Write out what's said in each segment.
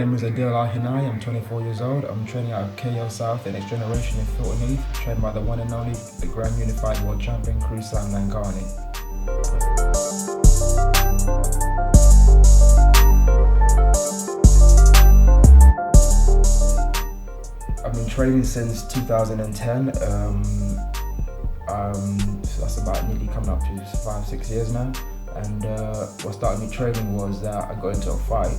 name is Adil Alhinai. I'm 24 years old. I'm training out of KO South, the next generation in Filton Heath, trained by the one and only, the Grand Unified World Champion, Sam Langani. I've been training since 2010. So that's about nearly coming up to 5-6 years now. And what started me training was that I got into a fight,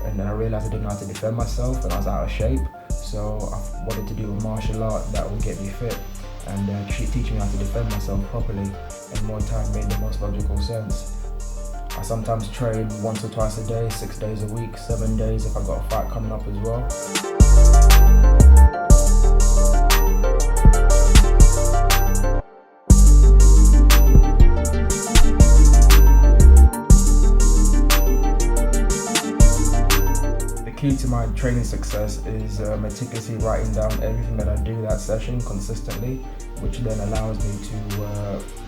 and then I realized I didn't know how to defend myself, and I was out of shape. So I wanted to do a martial art that would get me fit and teach me how to defend myself properly. And Muay Thai made the most logical sense. I sometimes train once or twice a day, 6 days a week, 7 days if I've got a fight coming up as well. The key to my training success is meticulously writing down everything that I do that session consistently, which then allows me to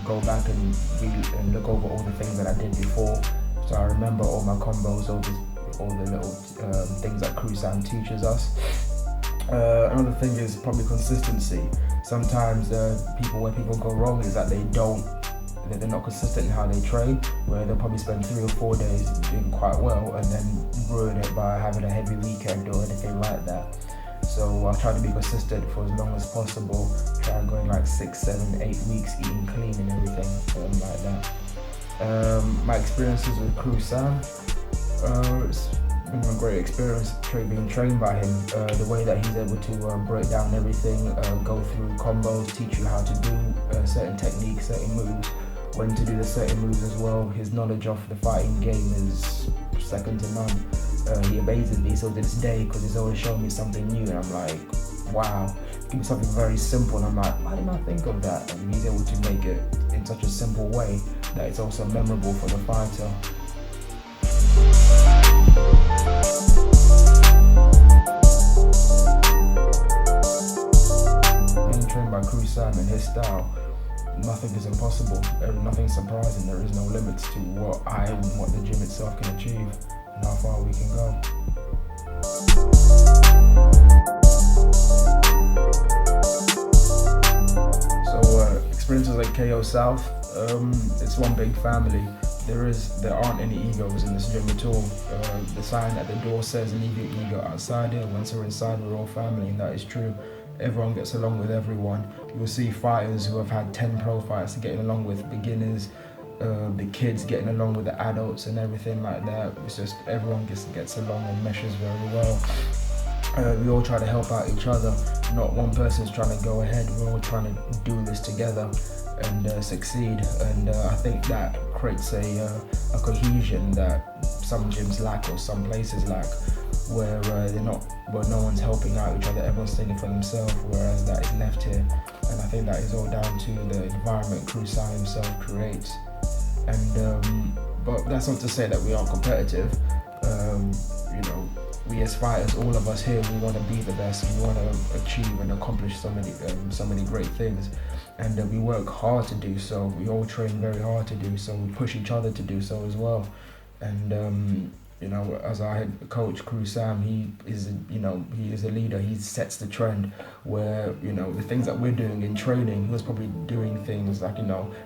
go back and look over all the things that I did before. So I remember all my combos, all the little things that Sam teaches us. Another thing is probably consistency. Sometimes where people go wrong is that they're not consistent in how they train, where they'll probably spend 3 or 4 days doing quite well and then ruin it by having a heavy weekend or anything like that. So I try to be consistent for as long as possible, try going like 6, 7, 8 weeks eating clean and everything like that. My experiences with Sam, it's been a great experience being trained by him. The way that he's able to break down everything, go through combos, teach you how to do certain techniques, certain moves, when to do the certain moves as well. His knowledge of the fighting game is second to none. He amazes me still to this day because he's always showing me something new, and I'm like, wow, give me something very simple, and I'm like, why didn't I think of that? And he's able to make it in such a simple way that it's also memorable for the fighter. Being trained by Sam and his style, nothing is impossible, nothing's surprising. There is no limits to what the gym itself can achieve and how far we can go. So experiences like KO South, it's one big family. There aren't any egos in this gym at all. The sign at the door says leave your ego outside here. Once we're inside, we're all family, and that is true. Everyone gets along with everyone. You'll see fighters who have had 10 pro fights getting along with beginners, the kids getting along with the adults and everything like that. It's just everyone gets along and meshes very well. We all try to help out each other. Not one person's trying to go ahead. We're all trying to do this together and succeed. And I think that creates a cohesion that some gyms lack or some places lack, where no one's helping out each other, everyone's thinking for themselves, whereas that is left here. And I think that is all down to the environment Sam himself creates. And but that's not to say that we aren't competitive. We as fighters, all of us here, we want to be the best. We want to achieve and accomplish so many great things, and we work hard to do so. We all train very hard to do so. We push each other to do so as well. And as our head coach, Sam, he is a leader. He sets the trend where, the things that we're doing in training, he was probably doing things like,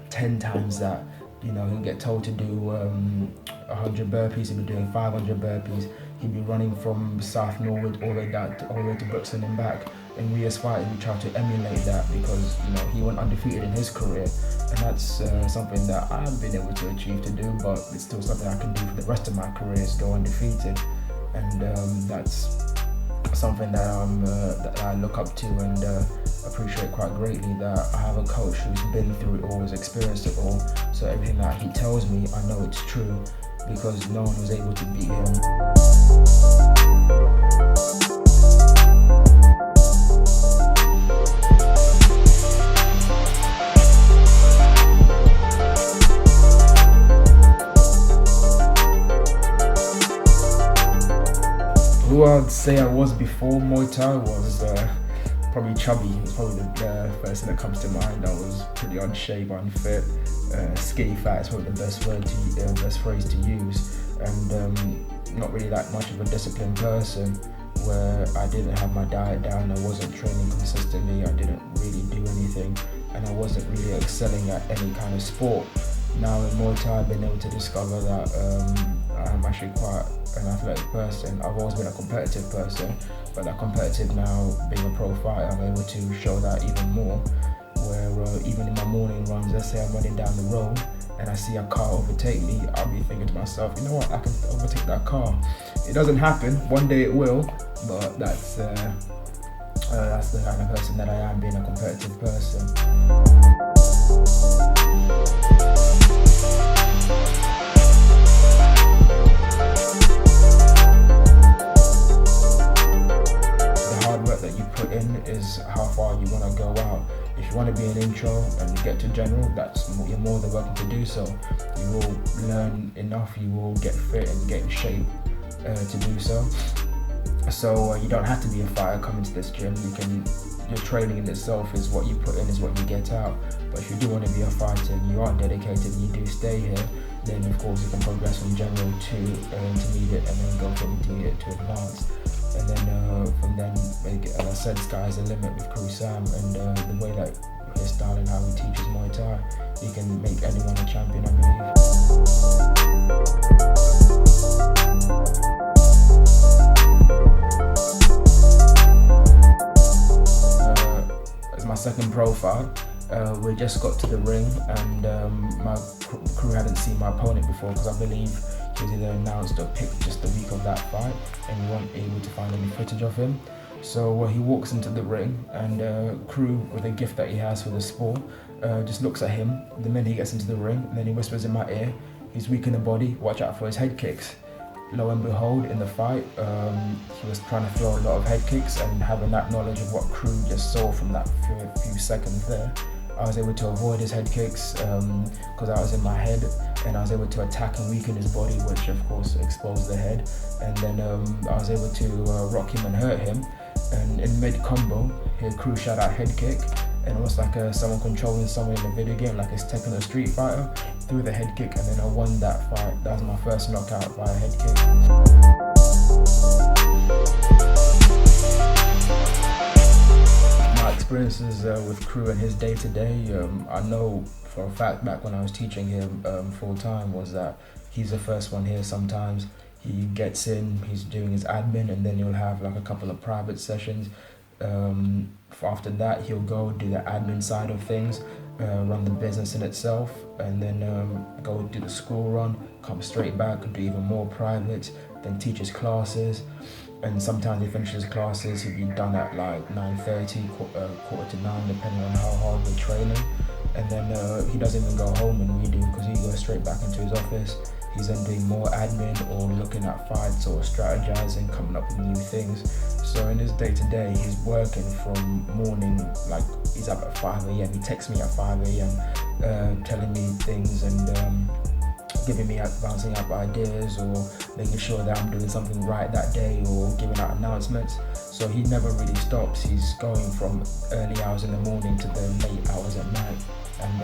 10 times that. He'll get told to do 100 burpees, he'll be doing 500 burpees. He'd be running from South Norwood all the way to Brixton and back. And we as fighters, we try to emulate that because, he went undefeated in his career. And that's something that I haven't been able to achieve to do, but it's still something I can do for the rest of my career, is go undefeated. And that's something that I look up to and appreciate quite greatly, that I have a coach who's been through it all, has experienced it all. So everything that he tells me, I know it's true because no one was able to beat him. Who I'd say I was before Muay Thai was probably chubby. It's probably the first thing that comes to mind. I was pretty unshaved, unfit, skinny fat is probably the best phrase to use. And not really that much of a disciplined person, where I didn't have my diet down, I wasn't training consistently, I didn't really do anything, and I wasn't really excelling at any kind of sport. Now in Muay Thai, I've been able to discover that I'm actually quite an athletic person. I've always been a competitive person, but that competitive now, being a pro fighter, I'm able to show that even more, where even in my morning runs, let's say I'm running down the road and I see a car overtake me, I'll be thinking to myself, you know what, I can overtake that car. It doesn't happen, one day it will, but that's the kind of person that I am, being a competitive person. The hard work that you put in is how far you want to go out. If you want to be an intro and you get to general, you're more than welcome to do so. You will learn enough, you will get fit and get in shape to do so. So you don't have to be a fighter coming to this gym. Your training in itself is what you put in, is what you get out. But if you do want to be a fighter and you are dedicated and you do stay here, then of course you can progress from general to intermediate, and then go from intermediate to advanced. And then from then, as I said, sky's the limit with Crew Sam, and the way that his style and how he teaches Muay Thai, he can make anyone a champion, I believe. As my second profile, we just got to the ring, and my crew hadn't seen my opponent before, because I believe he was either announced or picked just the week of that fight, and we weren't able to find any footage of him. So he walks into the ring, and Crew, with the gift that he has for the sport, just looks at him the minute he gets into the ring, and then he whispers in my ear, he's weak in the body, watch out for his head kicks. Lo and behold, in the fight, he was trying to throw a lot of head kicks, and having that knowledge of what Crew just saw from that few seconds there, I was able to avoid his head kicks because I was in my head, and I was able to attack and weaken his body, which of course exposed the head. And then I was able to rock him and hurt him. And in mid-combo, his Crew shot out head kick, and it was like someone controlling someone in a video game, like it's Tekken or Street Fighter, threw the head kick, and then I won that fight. That was my first knockout by a head kick. My experiences with Crew and his day-to-day, I know for a fact back when I was teaching him full-time, was that he's the first one here sometimes. He gets in, he's doing his admin, and then he'll have like a couple of private sessions. After that, he'll go do the admin side of things, run the business in itself, and then go do the school run, come straight back, do even more private, then teach his classes. And sometimes he finishes classes, he'll be done at like 9:30, quarter to 9, depending on how hard we're training. And then he doesn't even go home when we do, because he goes straight back into his office. He's then doing more admin or looking at fights or strategizing, coming up with new things. So in his day-to-day, he's working from morning, like he's up at 5 a.m. He texts me at 5 a.m. Telling me things and giving me bouncing up ideas, or making sure that I'm doing something right that day, or giving out announcements. So he never really stops. He's going from early hours in the morning to the late hours at night. And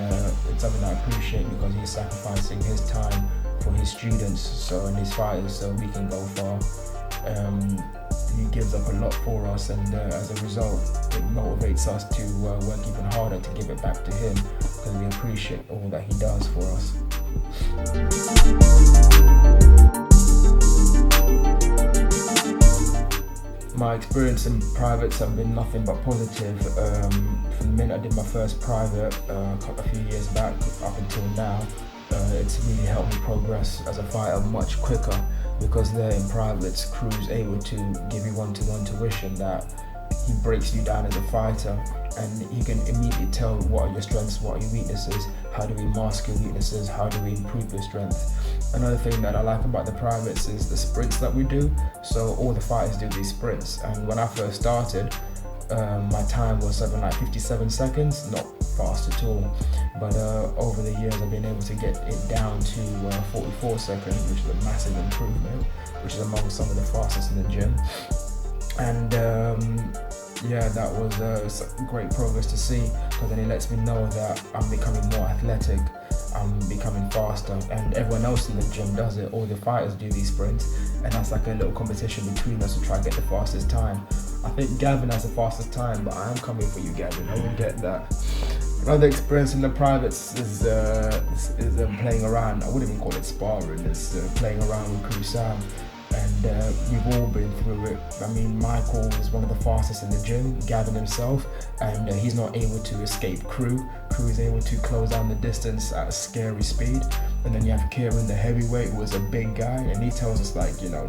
it's something I appreciate, because he's sacrificing his time for his students, and his fighters, so we can go far. He gives up a lot for us, and as a result, it motivates us to work even harder to give it back to him, because we appreciate all that he does for us. My experience in privates have been nothing but positive. From the minute I did my first private a few years back up until now, it's really helped me progress as a fighter much quicker, because there in privates, Crew's able to give you one-to-one tuition that he breaks you down as a fighter, and you can immediately tell what are your strengths, what are your weaknesses, how do we mask your weaknesses, how do we improve your strength. Another thing that I like about the privates is the sprints that we do. So all the fighters do these sprints, and when I first started, my time was something like 57 seconds, not fast at all. But over the years, I've been able to get it down to 44 seconds, which is a massive improvement, which is among some of the fastest in the gym. And yeah, that was great progress to see, because then it lets me know that I'm becoming more athletic. I'm becoming faster, and everyone else in the gym does it. All the fighters do these sprints, and that's like a little competition between us to try and get the fastest time. I think Gavin has the fastest time, but I am coming for you, Gavin. I will get that. Another experience in the privates is playing around. I wouldn't even call it sparring. It's playing around with Crew Sam. And we've all been through it. I mean, Michael is one of the fastest in the gym, Gavin himself, and he's not able to escape Crew. Crew is able to close down the distance at a scary speed. And then you have Kieran, the heavyweight, who is a big guy, and he tells us, like, you know,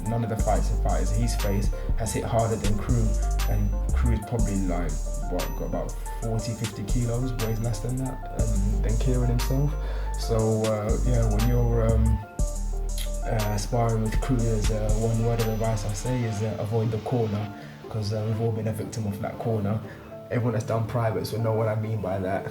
none of the fighters he's faced has hit harder than Crew. And Crew is probably like, got about 40, 50 kilos, weighs less than that, than Kieran himself. So yeah, when you're sparring with Crew, is one word of advice I say is avoid the corner, because we've all been a victim of that corner. Everyone that's done privates will know what I mean by that.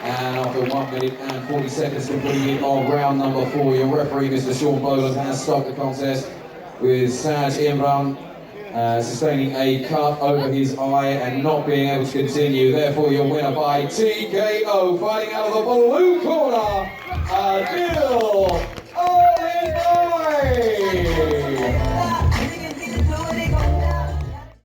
After 1 minute and 40 seconds completed of round number 4, your referee, Mr. Sean Boland, has stopped the contest with Saj Imran sustaining a cut over his eye and not being able to continue. Therefore, your winner by TKO, fighting out of the blue corner, Adil.